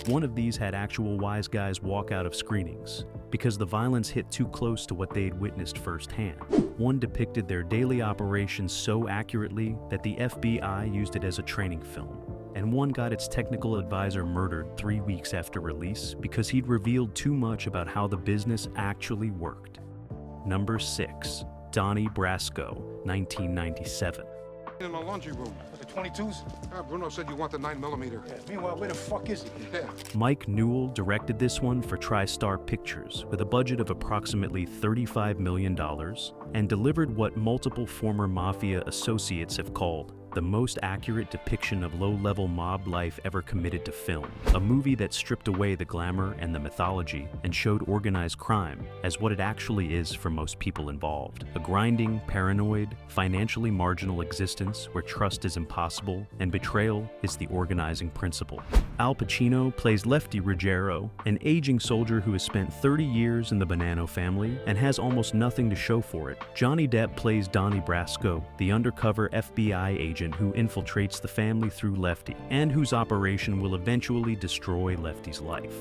One of these had actual wise guys walk out of screenings because the violence hit too close to what they'd witnessed firsthand. One depicted their daily operations so accurately that the FBI used it as a training film. And one got its technical advisor murdered 3 weeks after release because he'd revealed too much about how the business actually worked. Number 6. Donnie Brasco, 1997. In my laundry room. The 22s? Bruno said you want the 9mm. Yeah. Meanwhile, where the fuck is he? Yeah. Mike Newell directed this one for TriStar Pictures with a budget of approximately $35 million and delivered what multiple former Mafia associates have called the most accurate depiction of low-level mob life ever committed to film. A movie that stripped away the glamour and the mythology and showed organized crime as what it actually is for most people involved. A grinding, paranoid, financially marginal existence where trust is impossible and betrayal is the organizing principle. Al Pacino plays Lefty Ruggiero, an aging soldier who has spent 30 years in the Bonanno family and has almost nothing to show for it. Johnny Depp plays Donnie Brasco, the undercover FBI agent who infiltrates the family through Lefty, and whose operation will eventually destroy Lefty's life.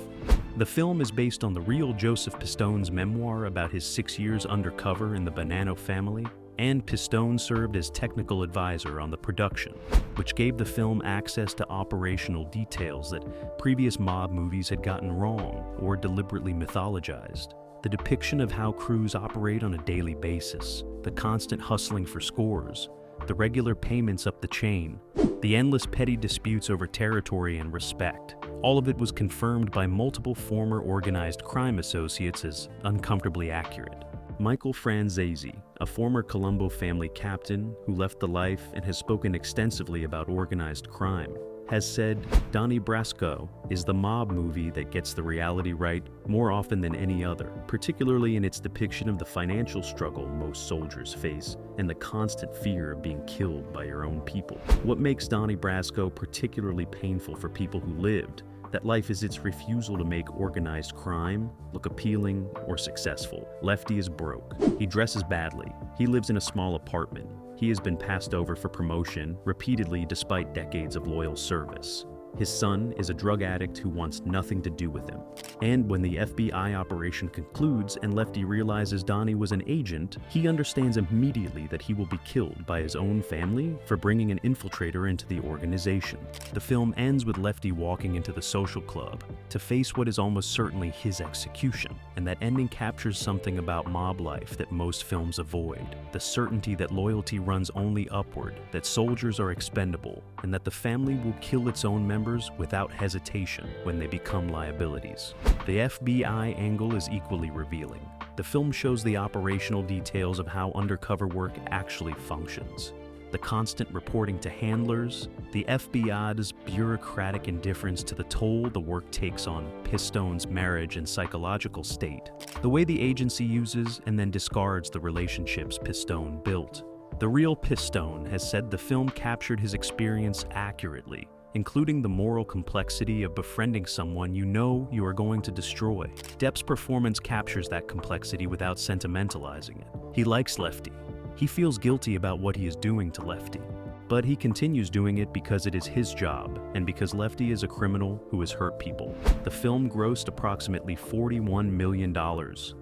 The film is based on the real Joseph Pistone's memoir about his 6 years undercover in the Bonanno family, and Pistone served as technical advisor on the production, which gave the film access to operational details that previous mob movies had gotten wrong or deliberately mythologized. The depiction of how crews operate on a daily basis, the constant hustling for scores, the regular payments up the chain, the endless petty disputes over territory and respect. All of it was confirmed by multiple former organized crime associates as uncomfortably accurate. Michael Franzese, a former Colombo family captain who left the life and has spoken extensively about organized crime, has said Donnie Brasco is the mob movie that gets the reality right more often than any other, particularly in its depiction of the financial struggle most soldiers face and the constant fear of being killed by your own people. What makes Donnie Brasco particularly painful for people who lived that life is its refusal to make organized crime look appealing or successful. Lefty is broke. He dresses badly. He lives in a small apartment. He has been passed over for promotion repeatedly despite decades of loyal service. His son is a drug addict who wants nothing to do with him. And when the FBI operation concludes and Lefty realizes Donnie was an agent, he understands immediately that he will be killed by his own family for bringing an infiltrator into the organization. The film ends with Lefty walking into the social club to face what is almost certainly his execution, and that ending captures something about mob life that most films avoid: the certainty that loyalty runs only upward, that soldiers are expendable, and that the family will kill its own members without hesitation when they become liabilities. The FBI angle is equally revealing. The film shows the operational details of how undercover work actually functions. The constant reporting to handlers, the FBI's bureaucratic indifference to the toll the work takes on Pistone's marriage and psychological state, the way the agency uses and then discards the relationships Pistone built. The real Pistone has said the film captured his experience accurately, including the moral complexity of befriending someone you know you are going to destroy. Depp's performance captures that complexity without sentimentalizing it. He likes Lefty. He feels guilty about what he is doing to Lefty. But he continues doing it because it is his job, and because Lefty is a criminal who has hurt people. The film grossed approximately $41 million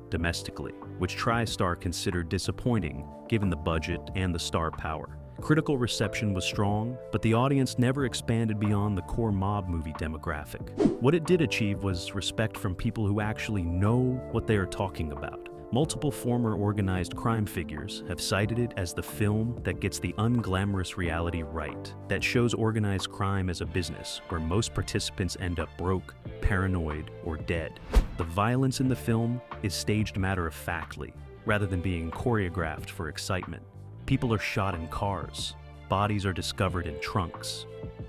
domestically, which TriStar considered disappointing given the budget and the star power. Critical reception was strong, but the audience never expanded beyond the core mob movie demographic. What it did achieve was respect from people who actually know what they are talking about. Multiple former organized crime figures have cited it as the film that gets the unglamorous reality right, that shows organized crime as a business where most participants end up broke, paranoid, or dead. The violence in the film is staged matter-of-factly, rather than being choreographed for excitement. People are shot in cars. Bodies are discovered in trunks.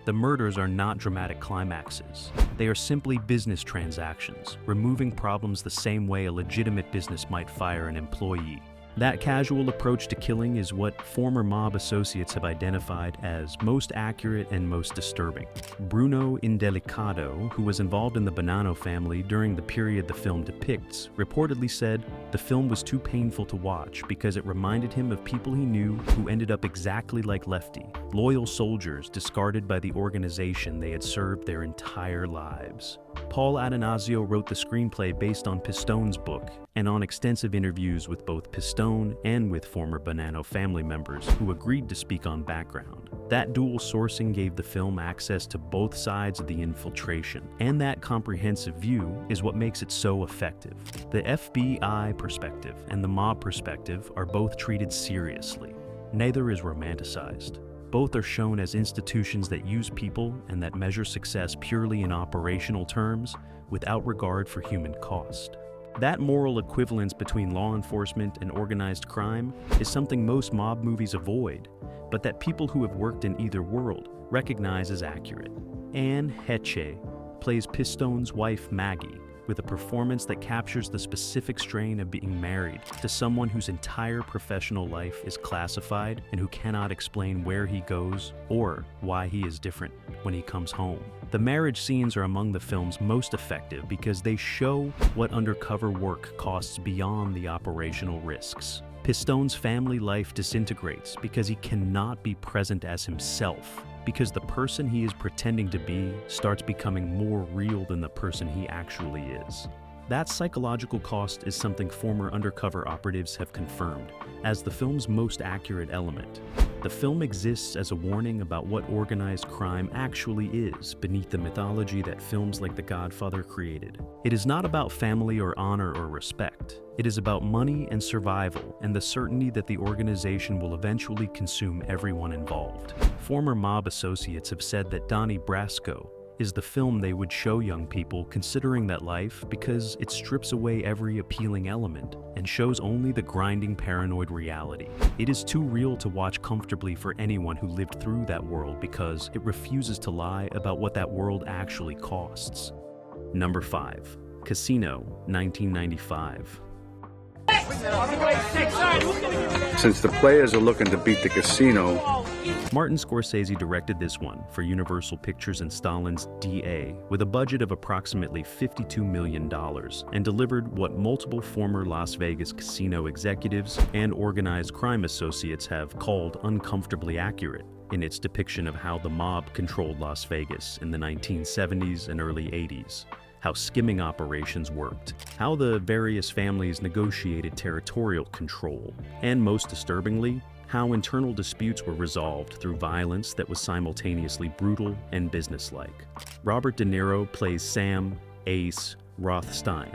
The murders are not dramatic climaxes. They are simply business transactions, removing problems the same way a legitimate business might fire an employee. That casual approach to killing is what former mob associates have identified as most accurate and most disturbing. Bruno Indelicado, who was involved in the Bonanno family during the period the film depicts, reportedly said the film was too painful to watch because it reminded him of people he knew who ended up exactly like Lefty, loyal soldiers discarded by the organization they had served their entire lives. Paul Addonazio wrote the screenplay based on Pistone's book and on extensive interviews with both Pistone and with former Bonanno family members who agreed to speak on background. That dual sourcing gave the film access to both sides of the infiltration, and that comprehensive view is what makes it so effective. The FBI perspective and the mob perspective are both treated seriously. Neither is romanticized. Both are shown as institutions that use people and that measure success purely in operational terms without regard for human cost. That moral equivalence between law enforcement and organized crime is something most mob movies avoid, but that people who have worked in either world recognize as accurate. Anne Heche plays Pistone's wife Maggie, with a performance that captures the specific strain of being married to someone whose entire professional life is classified and who cannot explain where he goes or why he is different when he comes home. The marriage scenes are among the film's most effective because they show what undercover work costs beyond the operational risks. Pistone's family life disintegrates because he cannot be present as himself, because the person he is pretending to be starts becoming more real than the person he actually is. That psychological cost is something former undercover operatives have confirmed as the film's most accurate element. The film exists as a warning about what organized crime actually is beneath the mythology that films like The Godfather created. It is not about family or honor or respect. It is about money and survival and the certainty that the organization will eventually consume everyone involved. Former mob associates have said that Donnie Brasco is the film they would show young people considering that life because it strips away every appealing element and shows only the grinding paranoid reality. It is too real to watch comfortably for anyone who lived through that world because it refuses to lie about what that world actually costs. Number 5. Casino, 1995. Since the players are looking to beat the casino, Martin Scorsese directed this one for Universal Pictures and Stalin's DA with a budget of approximately $52 million and delivered what multiple former Las Vegas casino executives and organized crime associates have called uncomfortably accurate in its depiction of how the mob controlled Las Vegas in the 1970s and early 80s. How skimming operations worked, how the various families negotiated territorial control, and most disturbingly, how internal disputes were resolved through violence that was simultaneously brutal and businesslike. Robert De Niro plays Sam Ace Rothstein,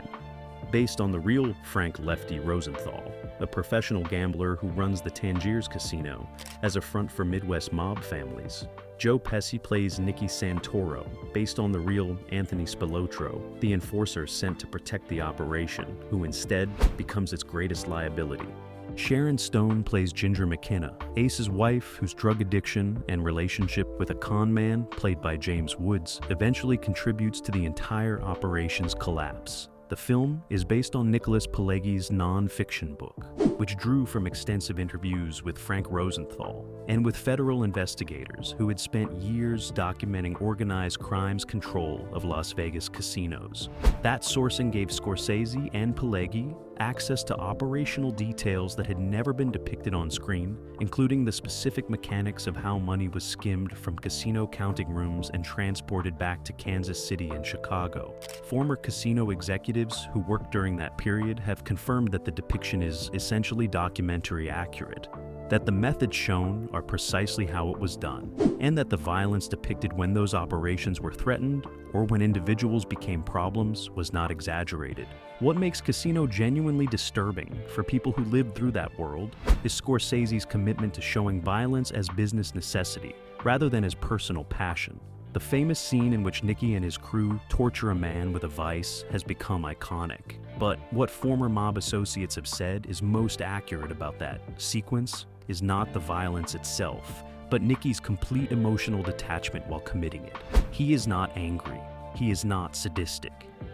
based on the real Frank Lefty Rosenthal, a professional gambler who runs the Tangiers Casino as a front for Midwest mob families. Joe Pesci plays Nicky Santoro, based on the real Anthony Spilotro, the enforcer sent to protect the operation, who instead becomes its greatest liability. Sharon Stone plays Ginger McKenna, Ace's wife whose drug addiction and relationship with a con man, played by James Woods, eventually contributes to the entire operation's collapse. The film is based on Nicholas Pileggi's non-fiction book, which drew from extensive interviews with Frank Rosenthal and with federal investigators who had spent years documenting organized crime's control of Las Vegas casinos. That sourcing gave Scorsese and Pileggi access to operational details that had never been depicted on screen, including the specific mechanics of how money was skimmed from casino counting rooms and transported back to Kansas City and Chicago. Former casino executives who worked during that period have confirmed that the depiction is essentially documentary accurate, that the methods shown are precisely how it was done, and that the violence depicted when those operations were threatened or when individuals became problems was not exaggerated. What makes Casino genuinely disturbing for people who lived through that world is Scorsese's commitment to showing violence as business necessity rather than as personal passion. The famous scene in which Nicky and his crew torture a man with a vice has become iconic. But what former mob associates have said is most accurate about that sequence is not the violence itself, but Nicky's complete emotional detachment while committing it. He is not angry. He is not sadistic.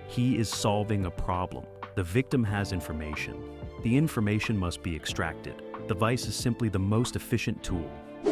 He is solving a problem. The victim has information. The information must be extracted. The vice is simply the most efficient tool.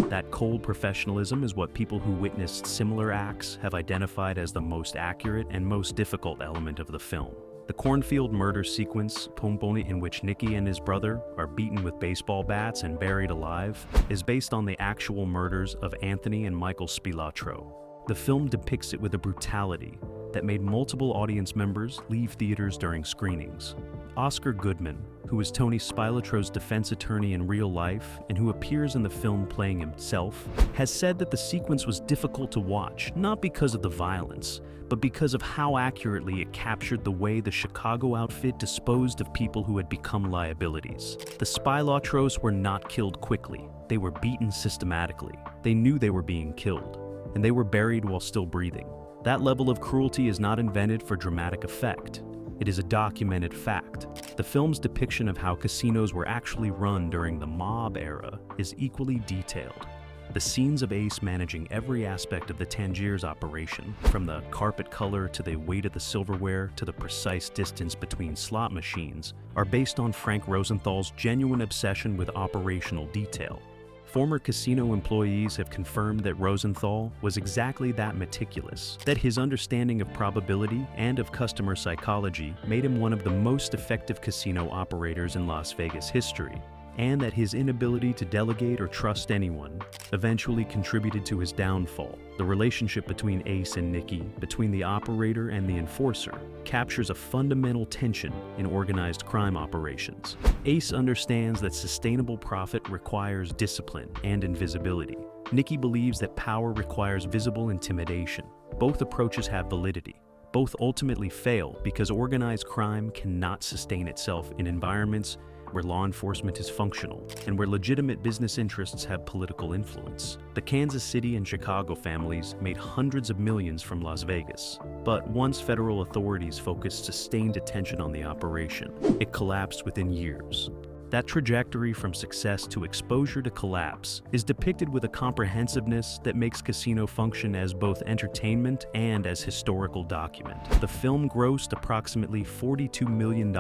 That cold professionalism is what people who witnessed similar acts have identified as the most accurate and most difficult element of the film. The cornfield murder sequence, Pomponi, in which Nicky and his brother are beaten with baseball bats and buried alive, is based on the actual murders of Anthony and Michael Spilotro. The film depicts it with a brutality that made multiple audience members leave theaters during screenings. Oscar Goodman, who is Tony Spilatro's defense attorney in real life and who appears in the film playing himself, has said that the sequence was difficult to watch, not because of the violence, but because of how accurately it captured the way the Chicago outfit disposed of people who had become liabilities. The Spilatros were not killed quickly. They were beaten systematically. They knew they were being killed, and they were buried while still breathing. That level of cruelty is not invented for dramatic effect. It is a documented fact. The film's depiction of how casinos were actually run during the mob era is equally detailed. The scenes of Ace managing every aspect of the Tangiers operation, from the carpet color to the weight of the silverware to the precise distance between slot machines, are based on Frank Rosenthal's genuine obsession with operational detail. Former casino employees have confirmed that Rosenthal was exactly that meticulous, that his understanding of probability and of customer psychology made him one of the most effective casino operators in Las Vegas history, and that his inability to delegate or trust anyone eventually contributed to his downfall. The relationship between Ace and Nicky, between the operator and the enforcer, captures a fundamental tension in organized crime operations. Ace understands that sustainable profit requires discipline and invisibility. Nicky believes that power requires visible intimidation. Both approaches have validity. Both ultimately fail because organized crime cannot sustain itself in environments where law enforcement is functional, and where legitimate business interests have political influence. The Kansas City and Chicago families made hundreds of millions from Las Vegas, but once federal authorities focused sustained attention on the operation, it collapsed within years. That trajectory from success to exposure to collapse is depicted with a comprehensiveness that makes Casino function as both entertainment and as historical document. The film grossed approximately $42 million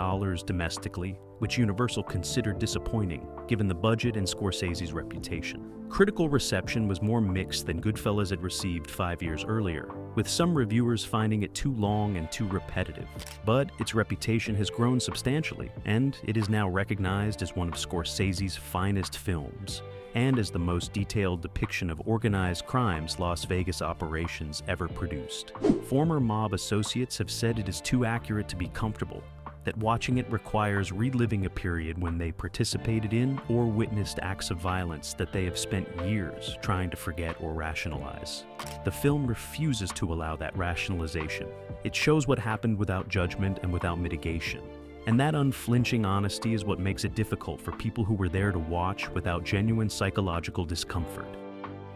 domestically, which Universal considered disappointing, given the budget and Scorsese's reputation. Critical reception was more mixed than Goodfellas had received 5 years earlier, with some reviewers finding it too long and too repetitive. But its reputation has grown substantially, and it is now recognized as one of Scorsese's finest films, and as the most detailed depiction of organized crime's Las Vegas operations ever produced. Former mob associates have said it is too accurate to be comfortable, that watching it requires reliving a period when they participated in or witnessed acts of violence that they have spent years trying to forget or rationalize. The film refuses to allow that rationalization. It shows what happened without judgment and without mitigation. And that unflinching honesty is what makes it difficult for people who were there to watch without genuine psychological discomfort.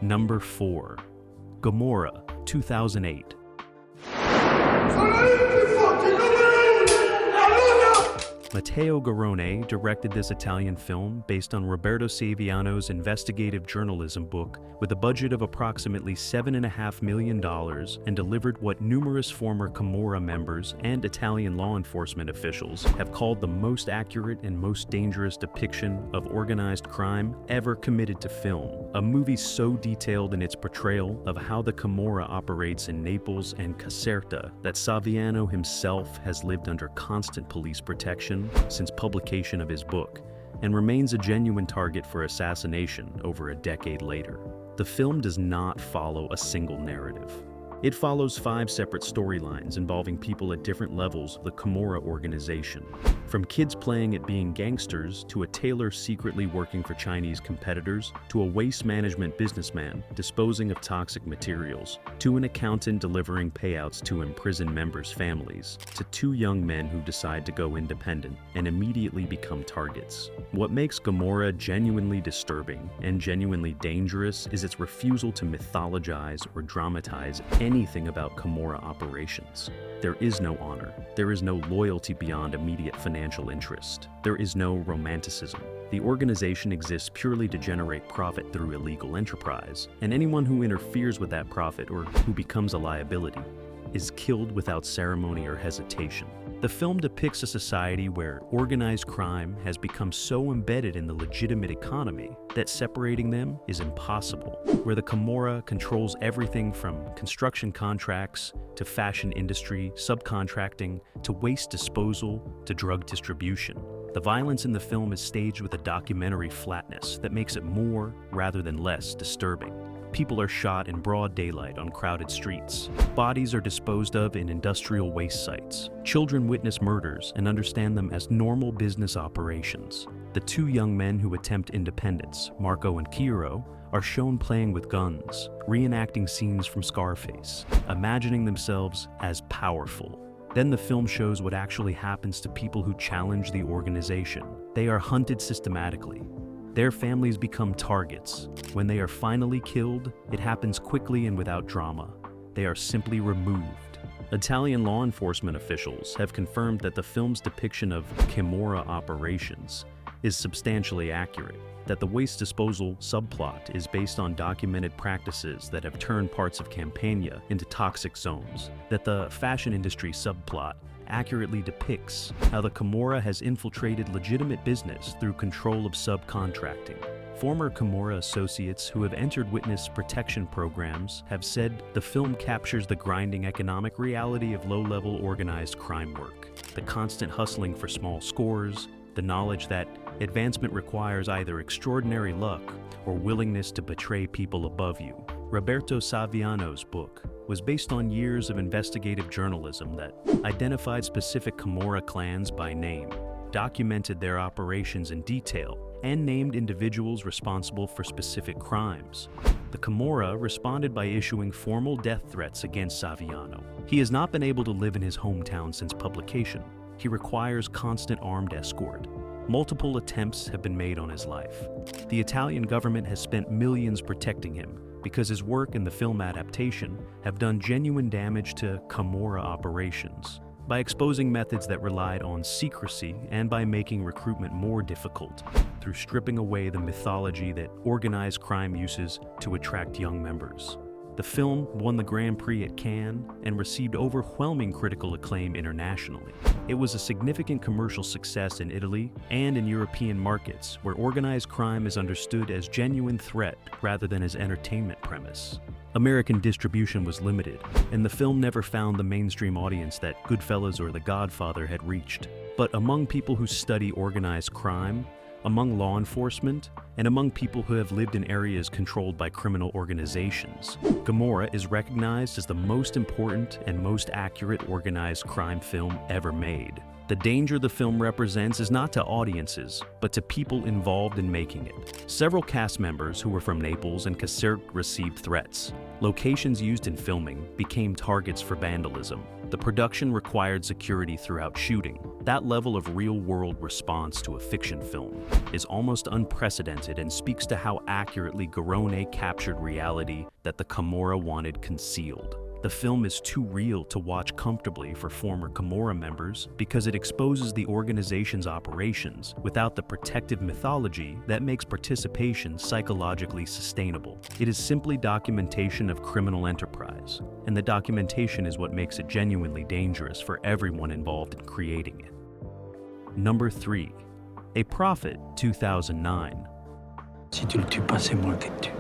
Number 4. Gomorrah, 2008. Matteo Garrone directed this Italian film based on Roberto Saviano's investigative journalism book with a budget of approximately $7.5 million and delivered what numerous former Gomorrah members and Italian law enforcement officials have called the most accurate and most dangerous depiction of organized crime ever committed to film. A movie so detailed in its portrayal of how the Gomorrah operates in Naples and Caserta that Saviano himself has lived under constant police protection since publication of his book, and remains a genuine target for assassination over a decade later. The film does not follow a single narrative. It follows 5 separate storylines involving people at different levels of the Gomorrah organization, from kids playing at being gangsters to a tailor secretly working for Chinese competitors, to a waste management businessman disposing of toxic materials, to an accountant delivering payouts to imprisoned members' families, to 2 young men who decide to go independent and immediately become targets. What makes Gomorrah genuinely disturbing and genuinely dangerous is its refusal to mythologize or dramatize anything about Gomorrah operations. There is no honor. There is no loyalty beyond immediate financial interest. There is no romanticism. The organization exists purely to generate profit through illegal enterprise, and anyone who interferes with that profit or who becomes a liability is killed without ceremony or hesitation. The film depicts a society where organized crime has become so embedded in the legitimate economy that separating them is impossible, where the Gomorrah controls everything from construction contracts to fashion industry, subcontracting, to waste disposal, to drug distribution. The violence in the film is staged with a documentary flatness that makes it more, rather than less, disturbing. People are shot in broad daylight on crowded streets. Bodies are disposed of in industrial waste sites. Children witness murders and understand them as normal business operations. The two young men who attempt independence, Marco and Kiro, are shown playing with guns, reenacting scenes from Scarface, imagining themselves as powerful. Then the film shows what actually happens to people who challenge the organization. They are hunted systematically. Their families become targets. When they are finally killed, it happens quickly and without drama. They are simply removed. Italian law enforcement officials have confirmed that the film's depiction of Gomorrah operations is substantially accurate, that the waste disposal subplot is based on documented practices that have turned parts of Campania into toxic zones, that the fashion industry subplot accurately depicts how the Gomorrah has infiltrated legitimate business through control of subcontracting. Former Gomorrah associates who have entered witness protection programs have said the film captures the grinding economic reality of low-level organized crime work, the constant hustling for small scores, the knowledge that advancement requires either extraordinary luck or willingness to betray people above you. Roberto Saviano's book was based on years of investigative journalism that identified specific Gomorrah clans by name, documented their operations in detail, and named individuals responsible for specific crimes. The Gomorrah responded by issuing formal death threats against Saviano. He has not been able to live in his hometown since publication. He requires constant armed escort. Multiple attempts have been made on his life. The Italian government has spent millions protecting him because his work in the film adaptation have done genuine damage to Gomorrah operations by exposing methods that relied on secrecy and by making recruitment more difficult through stripping away the mythology that organized crime uses to attract young members. The film won the Grand Prix at Cannes and received overwhelming critical acclaim internationally. It was a significant commercial success in Italy and in European markets, where organized crime is understood as genuine threat rather than as entertainment premise. American distribution was limited, and the film never found the mainstream audience that Goodfellas or The Godfather had reached. But among people who study organized crime, among law enforcement, and among people who have lived in areas controlled by criminal organizations, Gomorrah is recognized as the most important and most accurate organized crime film ever made. The danger the film represents is not to audiences, but to people involved in making it. Several cast members who were from Naples and Caserta received threats. Locations used in filming became targets for vandalism. The production required security throughout shooting. That level of real-world response to a fiction film is almost unprecedented and speaks to how accurately Garrone captured reality that the Gomorrah wanted concealed. The film is too real to watch comfortably for former Gomorrah members because it exposes the organization's operations without the protective mythology that makes participation psychologically sustainable. It is simply documentation of criminal enterprise, and the documentation is what makes it genuinely dangerous for everyone involved in creating it. Number 3. A Prophet, 2009. Si tu le tues pas, c'est moi qui le tue.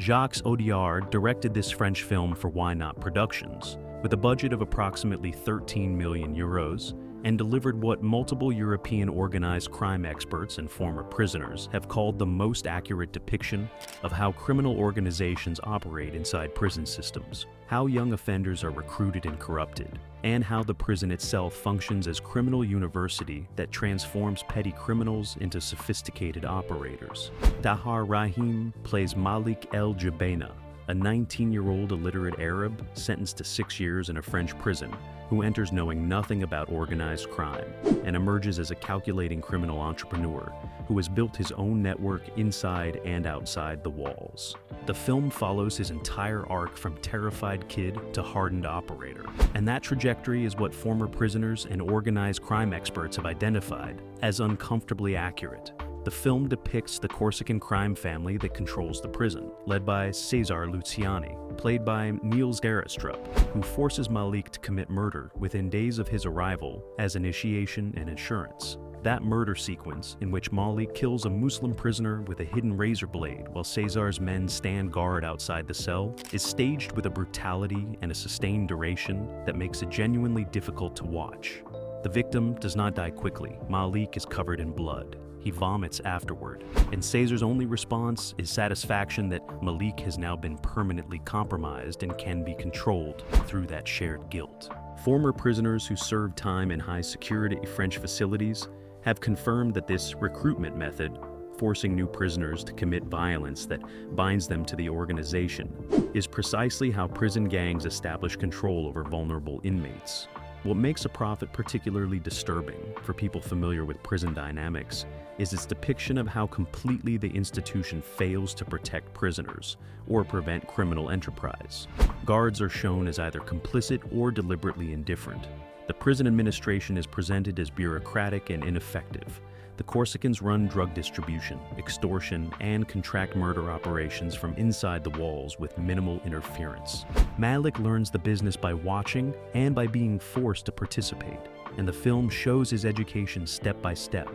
Jacques Audiard directed this French film for Why Not Productions, with a budget of approximately 13 million euros, and delivered what multiple European organized crime experts and former prisoners have called the most accurate depiction of how criminal organizations operate inside prison systems, how young offenders are recruited and corrupted, and how the prison itself functions as criminal university that transforms petty criminals into sophisticated operators. Tahar Rahim plays Malik El Jabena, a 19-year-old illiterate Arab sentenced to 6 years in a French prison, who enters knowing nothing about organized crime and emerges as a calculating criminal entrepreneur who has built his own network inside and outside the walls. The film follows his entire arc from terrified kid to hardened operator, and that trajectory is what former prisoners and organized crime experts have identified as uncomfortably accurate. The film depicts the Corsican crime family that controls the prison, led by Cesar Luciani, played by Niels Garastrup, who forces Malik to commit murder within days of his arrival as initiation and insurance. That murder sequence, in which Malik kills a Muslim prisoner with a hidden razor blade while Cesar's men stand guard outside the cell, is staged with a brutality and a sustained duration that makes it genuinely difficult to watch. The victim does not die quickly. Malik is covered in blood. he vomits afterward, and Caesar's only response is satisfaction that Malik has now been permanently compromised and can be controlled through that shared guilt. Former prisoners who served time in high-security French facilities have confirmed that this recruitment method, forcing new prisoners to commit violence that binds them to the organization, is precisely how prison gangs establish control over vulnerable inmates. What makes A Prophet particularly disturbing for people familiar with prison dynamics is its depiction of how completely the institution fails to protect prisoners or prevent criminal enterprise. Guards are shown as either complicit or deliberately indifferent. The prison administration is presented as bureaucratic and ineffective. The Corsicans run drug distribution, extortion, and contract murder operations from inside the walls with minimal interference. Malik learns the business by watching and by being forced to participate, and the film shows his education step by step.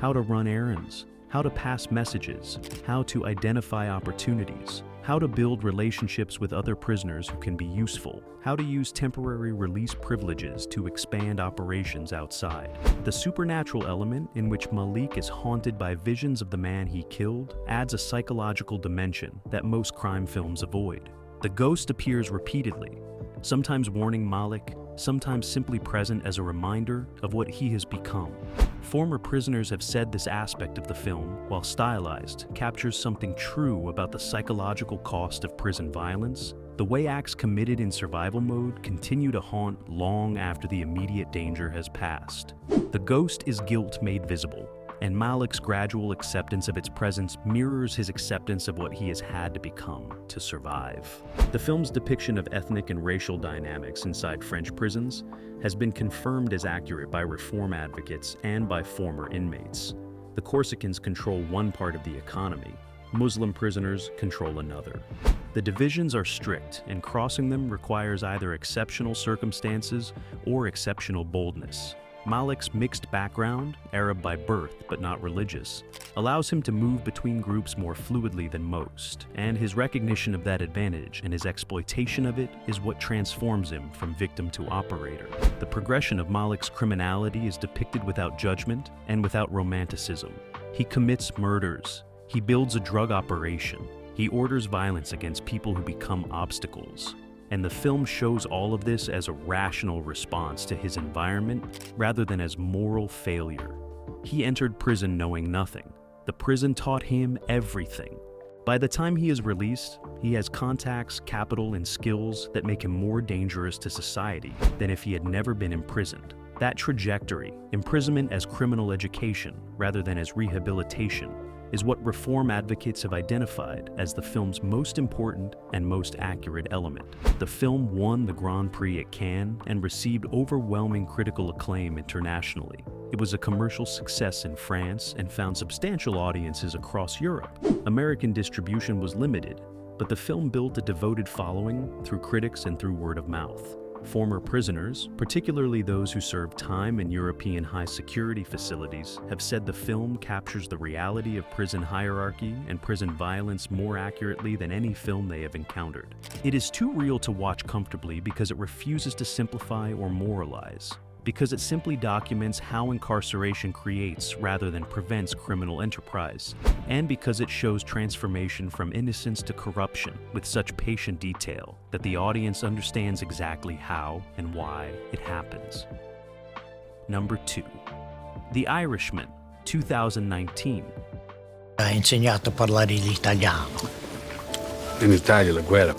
How to run errands, how to pass messages, how to identify opportunities, how to build relationships with other prisoners who can be useful, how to use temporary release privileges to expand operations outside. The supernatural element in which Malik is haunted by visions of the man he killed adds a psychological dimension that most crime films avoid. The ghost appears repeatedly, sometimes warning Malik, sometimes simply present as a reminder of what he has become. Former prisoners have said this aspect of the film, while stylized, captures something true about the psychological cost of prison violence. The way acts committed in survival mode continue to haunt long after the immediate danger has passed. The ghost is guilt made visible, and Malik's gradual acceptance of its presence mirrors his acceptance of what he has had to become to survive. The film's depiction of ethnic and racial dynamics inside French prisons has been confirmed as accurate by reform advocates and by former inmates. The Corsicans control one part of the economy. Muslim prisoners control another. The divisions are strict, and crossing them requires either exceptional circumstances or exceptional boldness. Malik's mixed background, Arab by birth but not religious, allows him to move between groups more fluidly than most, and his recognition of that advantage and his exploitation of it is what transforms him from victim to operator. The progression of Malik's criminality is depicted without judgment and without romanticism. He commits murders, he builds a drug operation, he orders violence against people who become obstacles. And the film shows all of this as a rational response to his environment rather than as moral failure. He entered prison knowing nothing. The prison taught him everything. By the time he is released, he has contacts, capital, and skills that make him more dangerous to society than if he had never been imprisoned. That trajectory, imprisonment as criminal education rather than as rehabilitation, is what reform advocates have identified as the film's most important and most accurate element. The film won the Grand Prix at Cannes and received overwhelming critical acclaim internationally. It was a commercial success in France and found substantial audiences across Europe. American distribution was limited, but the film built a devoted following through critics and through word of mouth. Former prisoners, particularly those who served time in European high-security facilities, have said the film captures the reality of prison hierarchy and prison violence more accurately than any film they have encountered. It is too real to watch comfortably because it refuses to simplify or moralize, because it simply documents how incarceration creates rather than prevents criminal enterprise, and because it shows transformation from innocence to corruption with such patient detail that the audience understands exactly how and why it happens. Number 2. The Irishman, 2019. Ha insegnato a parlare l'italiano. In Italia, la guerra.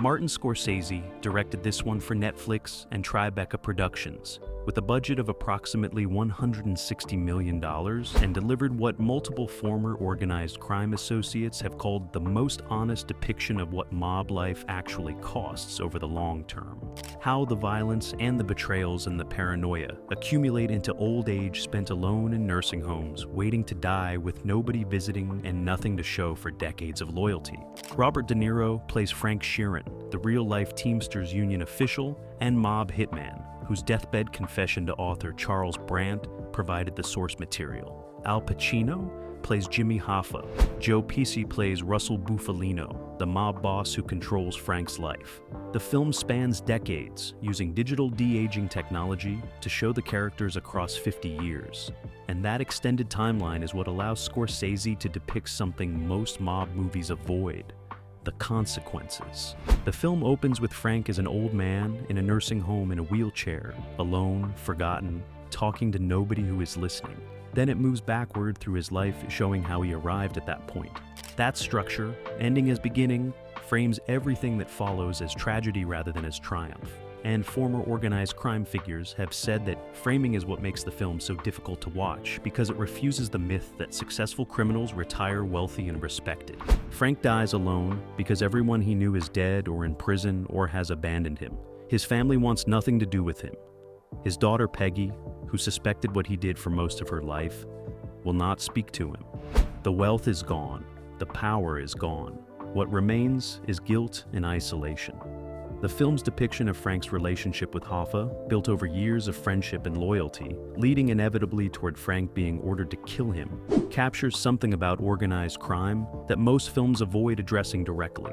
Martin Scorsese directed this one for Netflix and Tribeca Productions, with a budget of approximately $160 million, and delivered what multiple former organized crime associates have called the most honest depiction of what mob life actually costs over the long term. How the violence and the betrayals and the paranoia accumulate into old age spent alone in nursing homes, waiting to die with nobody visiting and nothing to show for decades of loyalty. Robert De Niro plays Frank Sheeran, the real-life Teamsters Union official and mob hitman, whose deathbed confession to author Charles Brandt provided the source material. Al Pacino plays Jimmy Hoffa. Joe Pesci plays Russell Bufalino, the mob boss who controls Frank's life. The film spans decades, using digital de-aging technology to show the characters across 50 years. And that extended timeline is what allows Scorsese to depict something most mob movies avoid: the consequences. The film opens with Frank as an old man in a nursing home in a wheelchair, alone, forgotten, talking to nobody who is listening. Then it moves backward through his life, showing how he arrived at that point. That structure, ending as beginning, frames everything that follows as tragedy rather than as triumph. And former organized crime figures have said that framing is what makes the film so difficult to watch, because it refuses the myth that successful criminals retire wealthy and respected. Frank dies alone because everyone he knew is dead or in prison or has abandoned him. His family wants nothing to do with him. His daughter Peggy, who suspected what he did for most of her life, will not speak to him. The wealth is gone. The power is gone. What remains is guilt and isolation. The film's depiction of Frank's relationship with Hoffa, built over years of friendship and loyalty, leading inevitably toward Frank being ordered to kill him, captures something about organized crime that most films avoid addressing directly: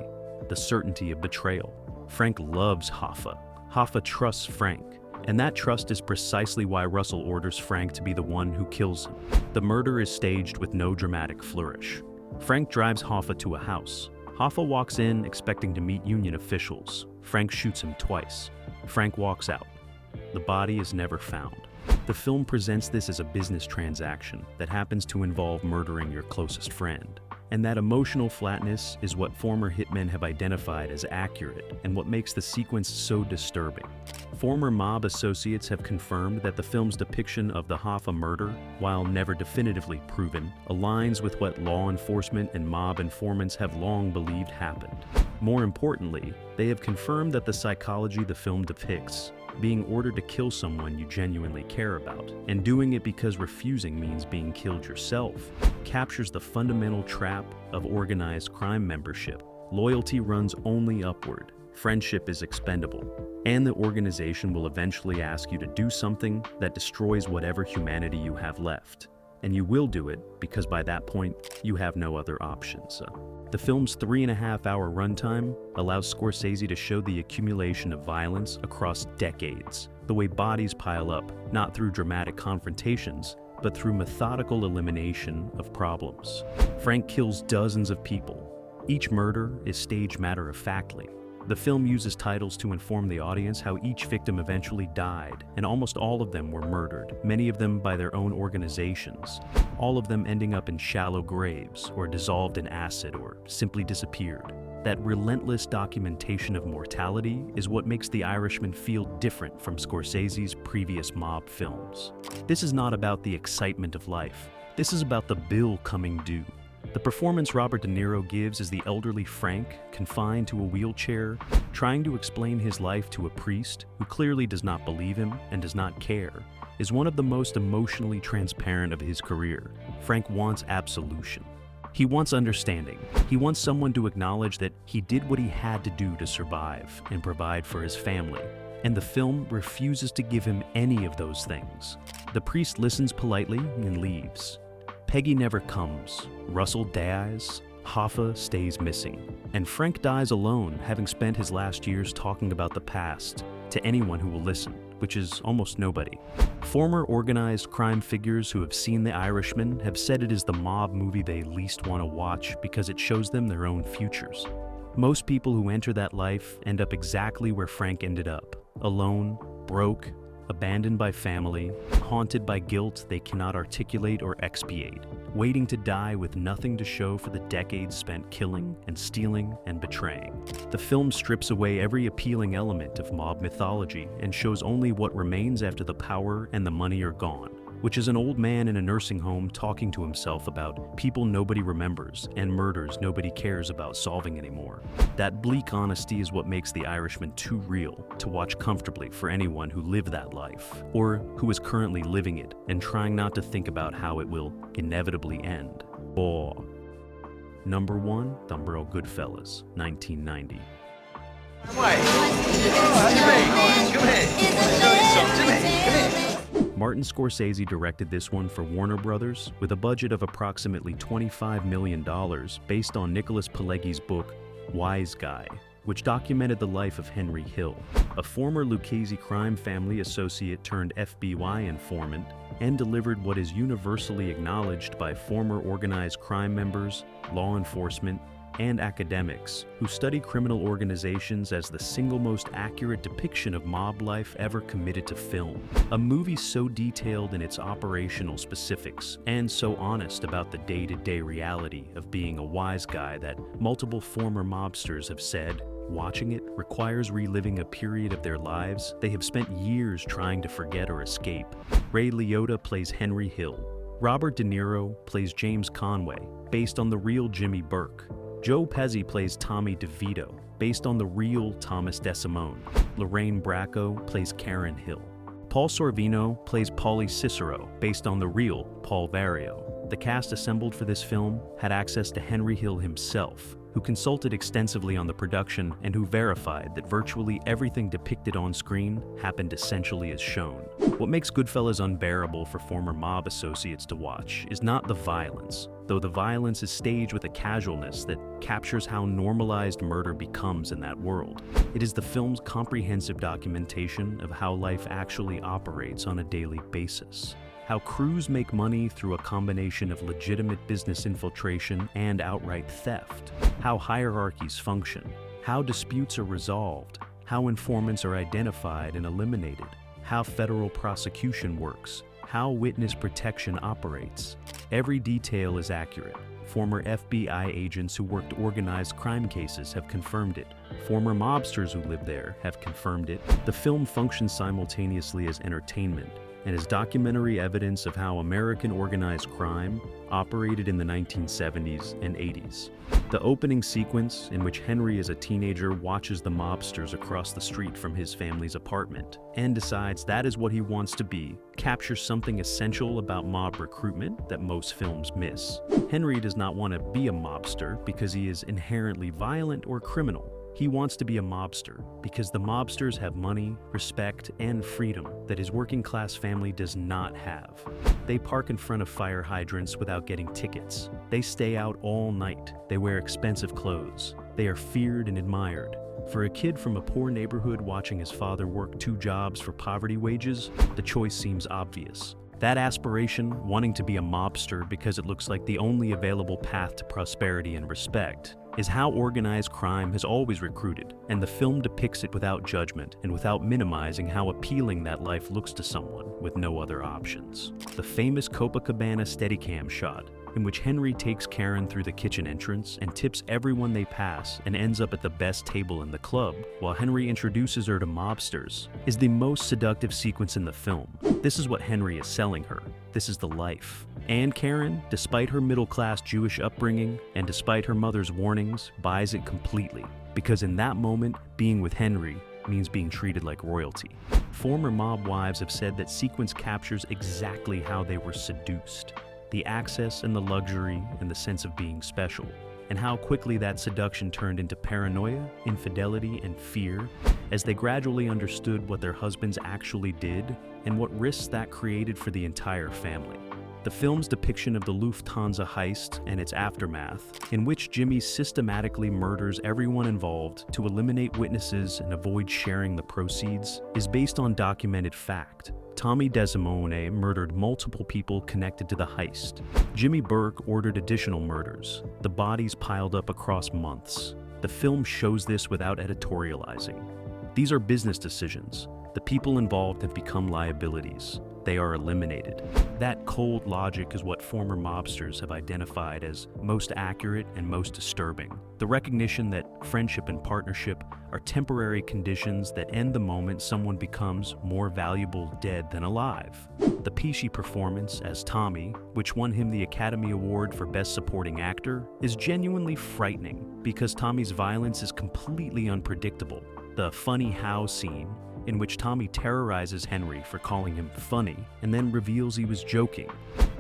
the certainty of betrayal. Frank loves Hoffa. Hoffa trusts Frank, and that trust is precisely why Russell orders Frank to be the one who kills him. The murder is staged with no dramatic flourish. Frank drives Hoffa to a house. Hoffa walks in expecting to meet union officials. Frank shoots him twice. Frank walks out. The body is never found. The film presents this as a business transaction that happens to involve murdering your closest friend. And that emotional flatness is what former hitmen have identified as accurate and what makes the sequence so disturbing. Former mob associates have confirmed that the film's depiction of the Hoffa murder, while never definitively proven, aligns with what law enforcement and mob informants have long believed happened. More importantly, they have confirmed that the psychology the film depicts, being ordered to kill someone you genuinely care about, and doing it because refusing means being killed yourself, captures the fundamental trap of organized crime membership. Loyalty runs only upward. Friendship is expendable, and the organization will eventually ask you to do something that destroys whatever humanity you have left. And you will do it because by that point, you have no other options. The film's 3.5-hour runtime allows Scorsese to show the accumulation of violence across decades, the way bodies pile up, not through dramatic confrontations, but through methodical elimination of problems. Frank kills dozens of people. Each murder is staged matter-of-factly. The film uses titles to inform the audience how each victim eventually died, and almost all of them were murdered, many of them by their own organizations, all of them ending up in shallow graves, or dissolved in acid, or simply disappeared. That relentless documentation of mortality is what makes The Irishman feel different from Scorsese's previous mob films. This is not about the excitement of life. This is about the bill coming due. The performance Robert De Niro gives as the elderly Frank, confined to a wheelchair, trying to explain his life to a priest who clearly does not believe him and does not care, is one of the most emotionally transparent of his career. Frank wants absolution. He wants understanding. He wants someone to acknowledge that he did what he had to do to survive and provide for his family. And the film refuses to give him any of those things. The priest listens politely and leaves. Peggy never comes. Russell dies. Hoffa stays missing. And Frank dies alone, having spent his last years talking about the past to anyone who will listen, which is almost nobody. Former organized crime figures who have seen The Irishman have said it is the mob movie they least want to watch because it shows them their own futures. Most people who enter that life end up exactly where Frank ended up: alone, broke, abandoned by family, haunted by guilt they cannot articulate or expiate, waiting to die with nothing to show for the decades spent killing and stealing and betraying. The film strips away every appealing element of mob mythology and shows only what remains after the power and the money are gone, which is an old man in a nursing home talking to himself about people nobody remembers and murders nobody cares about solving anymore. That bleak honesty is what makes The Irishman too real to watch comfortably for anyone who lived that life, or who is currently living it and trying not to think about how it will inevitably end. Or number 1, Goodfellas, 1990. Wait. Jimmy, come here. Show you something. Jimmy, come here. Martin Scorsese directed this one for Warner Brothers with a budget of approximately $25 million based on Nicholas Pileggi's book, Wise Guy, which documented the life of Henry Hill, a former Lucchese crime family associate turned FBI informant, and delivered what is universally acknowledged by former organized crime members, law enforcement, and academics who study criminal organizations as the single most accurate depiction of mob life ever committed to film. A movie so detailed in its operational specifics and so honest about the day-to-day reality of being a wise guy that multiple former mobsters have said, watching it requires reliving a period of their lives they have spent years trying to forget or escape. Ray Liotta plays Henry Hill. Robert De Niro plays James Conway, based on the real Jimmy Burke. Joe Pesci plays Tommy DeVito, based on the real Thomas DeSimone. Lorraine Bracco plays Karen Hill. Paul Sorvino plays Paulie Cicero, based on the real Paul Vario. The cast assembled for this film had access to Henry Hill himself, who consulted extensively on the production and who verified that virtually everything depicted on screen happened essentially as shown. What makes Goodfellas unbearable for former mob associates to watch is not the violence, though the violence is staged with a casualness that captures how normalized murder becomes in that world. It is the film's comprehensive documentation of how life actually operates on a daily basis. How crews make money through a combination of legitimate business infiltration and outright theft. How hierarchies function. How disputes are resolved. How informants are identified and eliminated. How federal prosecution works. How witness protection operates. Every detail is accurate. Former FBI agents who worked organized crime cases have confirmed it. Former mobsters who lived there have confirmed it. The film functions simultaneously as entertainment and as documentary evidence of how American organized crime operated in the 1970s and 80s. The opening sequence, in which Henry as a teenager watches the mobsters across the street from his family's apartment and decides that is what he wants to be, captures something essential about mob recruitment that most films miss. Henry does not want to be a mobster because he is inherently violent or criminal. He wants to be a mobster because the mobsters have money, respect, and freedom that his working-class family does not have. They park in front of fire hydrants without getting tickets. They stay out all night. They wear expensive clothes. They are feared and admired. For a kid from a poor neighborhood watching his father work 2 jobs for poverty wages, the choice seems obvious. That aspiration, wanting to be a mobster because it looks like the only available path to prosperity and respect, is how organized crime has always recruited, and the film depicts it without judgment and without minimizing how appealing that life looks to someone with no other options. The famous Copacabana Steadicam shot, in which Henry takes Karen through the kitchen entrance and tips everyone they pass and ends up at the best table in the club, while Henry introduces her to mobsters, is the most seductive sequence in the film. This is what Henry is selling her. This is the life. And Karen, despite her middle-class Jewish upbringing and despite her mother's warnings, buys it completely. Because in that moment, being with Henry means being treated like royalty. Former mob wives have said that sequence captures exactly how they were seduced. The access and the luxury and the sense of being special, and how quickly that seduction turned into paranoia, infidelity, and fear as they gradually understood what their husbands actually did and what risks that created for the entire family. The film's depiction of the Lufthansa heist and its aftermath, in which Jimmy systematically murders everyone involved to eliminate witnesses and avoid sharing the proceeds, is based on documented fact. Tommy DeSimone murdered multiple people connected to the heist. Jimmy Burke ordered additional murders. The bodies piled up across months. The film shows this without editorializing. These are business decisions. The people involved have become liabilities. They are eliminated. That cold logic is what former mobsters have identified as most accurate and most disturbing. The recognition that friendship and partnership are temporary conditions that end the moment someone becomes more valuable dead than alive. The Pesci performance as Tommy, which won him the Academy Award for Best Supporting Actor, is genuinely frightening because Tommy's violence is completely unpredictable. The funny how scene, in which Tommy terrorizes Henry for calling him funny and then reveals he was joking.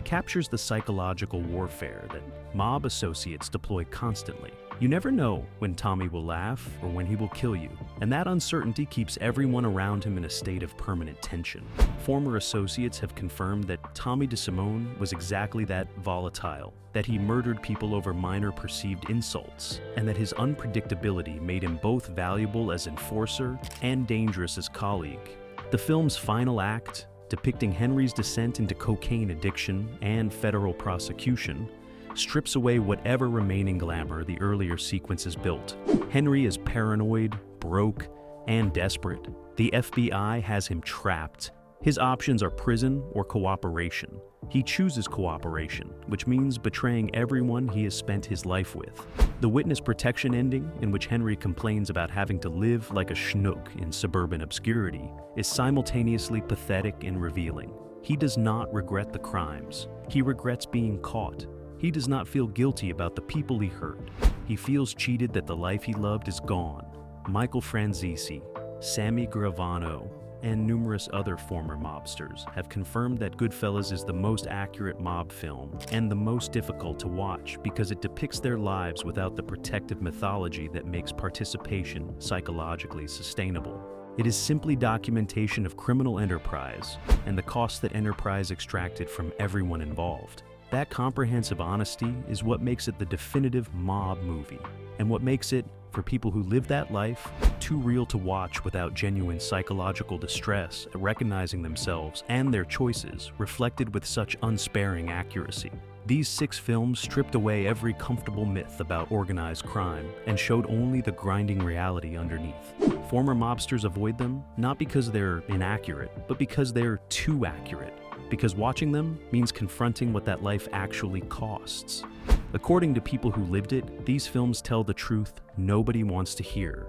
captures the psychological warfare that mob associates deploy constantly. You never know when Tommy will laugh or when he will kill you, and that uncertainty keeps everyone around him in a state of permanent tension. Former associates have confirmed that Tommy DeSimone was exactly that, volatile, that he murdered people over minor perceived insults, and that his unpredictability made him both valuable as enforcer and dangerous as colleague. The film's final act, depicting Henry's descent into cocaine addiction and federal prosecution, strips away whatever remaining glamour the earlier sequences built. Henry is paranoid, broke, and desperate. The FBI has him trapped. His options are prison or cooperation. He chooses cooperation, which means betraying everyone he has spent his life with. The witness protection ending, in which Henry complains about having to live like a schnook in suburban obscurity, is simultaneously pathetic and revealing. He does not regret the crimes. He regrets being caught. He does not feel guilty about the people he hurt. He feels cheated that the life he loved is gone. Michael Franzese, Sammy Gravano, and numerous other former mobsters have confirmed that Goodfellas is the most accurate mob film and the most difficult to watch because it depicts their lives without the protective mythology that makes participation psychologically sustainable. It is simply documentation of criminal enterprise and the cost that enterprise extracted from everyone involved. That comprehensive honesty is what makes it the definitive mob movie, and what makes it, for people who live that life, too real to watch without genuine psychological distress at recognizing themselves and their choices reflected with such unsparing accuracy. These 6 films stripped away every comfortable myth about organized crime and showed only the grinding reality underneath. Former mobsters avoid them, not because they're inaccurate, but because they're too accurate. Because watching them means confronting what that life actually costs. According to people who lived it, these films tell the truth nobody wants to hear.